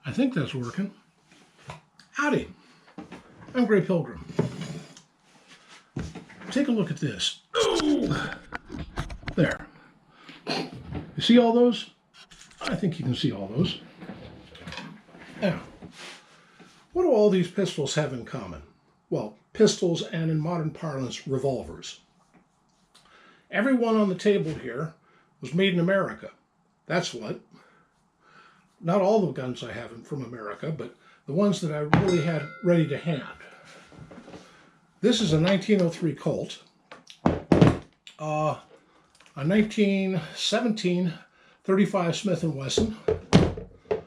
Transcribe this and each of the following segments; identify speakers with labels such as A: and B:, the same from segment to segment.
A: I think that's working. Howdy, I'm Grey Pilgrim. Take a look at this. Ooh. There. You see all those? I think you can see all those. Now, what do all these pistols have in common? Well, pistols and, in modern parlance, revolvers. Every one on the table here was made in America. That's what. Not all the guns I have from America, but the ones that I really had ready to hand. This is a 1903 Colt, a 1917 .35 Smith & Wesson, a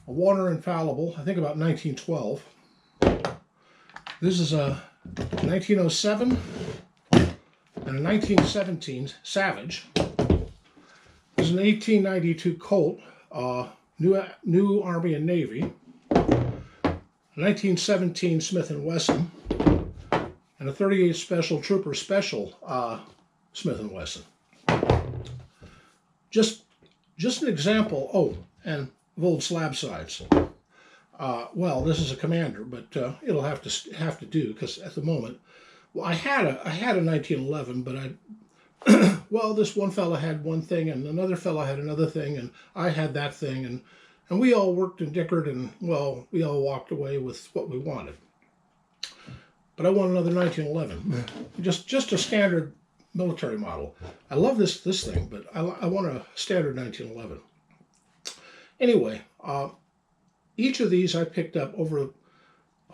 A: Warner Infallible, I think about 1912. This is a 1907 and a 1917 Savage. This is an 1892 Colt, New Army and Navy, 1917 Smith & Wesson, and a 38 Special Trooper Special Smith & Wesson. Just an example, and of old slab sides. Well, this is a Commander, but it'll have to do, because at the moment, well, I had a 1911, but well, this one fella had one thing, and another fella had another thing, and I had that thing, and we all worked and dickered, and, well, we all walked away with what we wanted. But I want another 1911. Just a standard military model. I love this thing, but I want a standard 1911. Anyway, each of these I picked up over,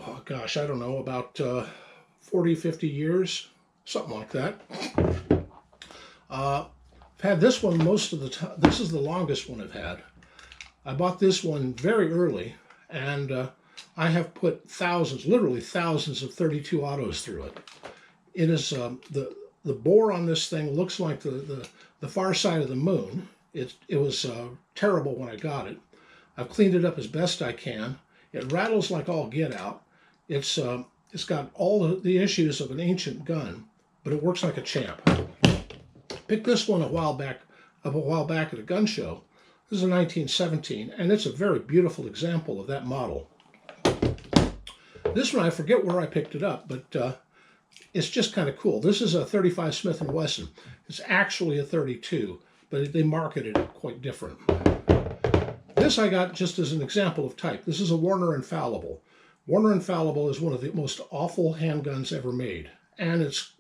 A: oh gosh, I don't know, about 40, 50 years, something like that. I've had this one most of the time. This is the longest one I've had. I bought this one very early, and I have put thousands, literally thousands of 32 autos through it. It is, the bore on this thing looks like the far side of the moon. It was terrible when I got it. I've cleaned it up as best I can. It rattles like all get out. It's got all the issues of an ancient gun, but it works like a champ. Picked this one a while back at a gun show. This is a 1917, and it's a very beautiful example of that model. This one, I forget where I picked it up, but it's just kind of cool. This is a 35 Smith & Wesson. It's actually a 32, but they marketed it quite different. This I got just as an example of type. This is a Warner Infallible. Warner Infallible is one of the most awful handguns ever made, and it's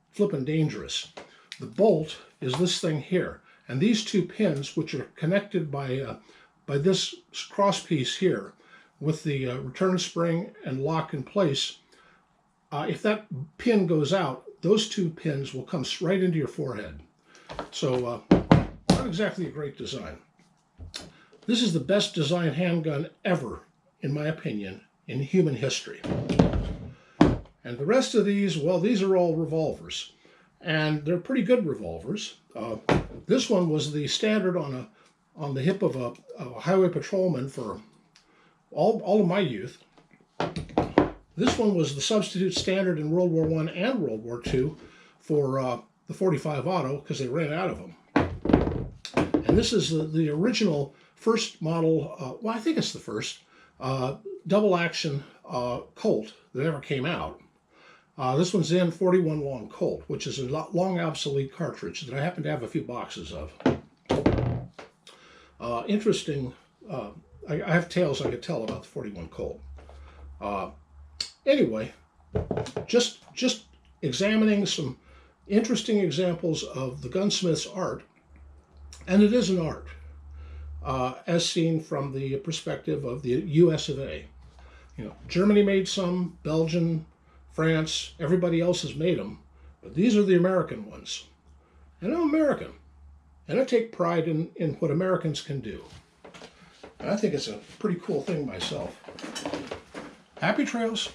A: flippin' dangerous. The bolt is this thing here, and these two pins, which are connected by this cross piece here, with the return spring and lock in place. If that pin goes out, those two pins will come right into your forehead. So not exactly a great design. This is the best designed handgun ever, in my opinion, in human history. And the rest of these, well, these are all revolvers. And they're pretty good revolvers. This one was the standard on the hip of a highway patrolman for all of my youth. This one was the substitute standard in World War I and World War II for the 45 auto, because they ran out of them. And this is the original first model, well, I think it's the first, double action Colt that ever came out. This one's in 41 long Colt, which is a long obsolete cartridge that I happen to have a few boxes of. Interesting, I have tales I could tell about the 41 Colt. Anyway, just examining some interesting examples of the gunsmith's art, and it is an art, as seen from the perspective of the US of A. You know, Germany made some, Belgium, France, everybody else has made them, but these are the American ones. And I'm American, and I take pride in what Americans can do. And I think it's a pretty cool thing myself. Happy trails.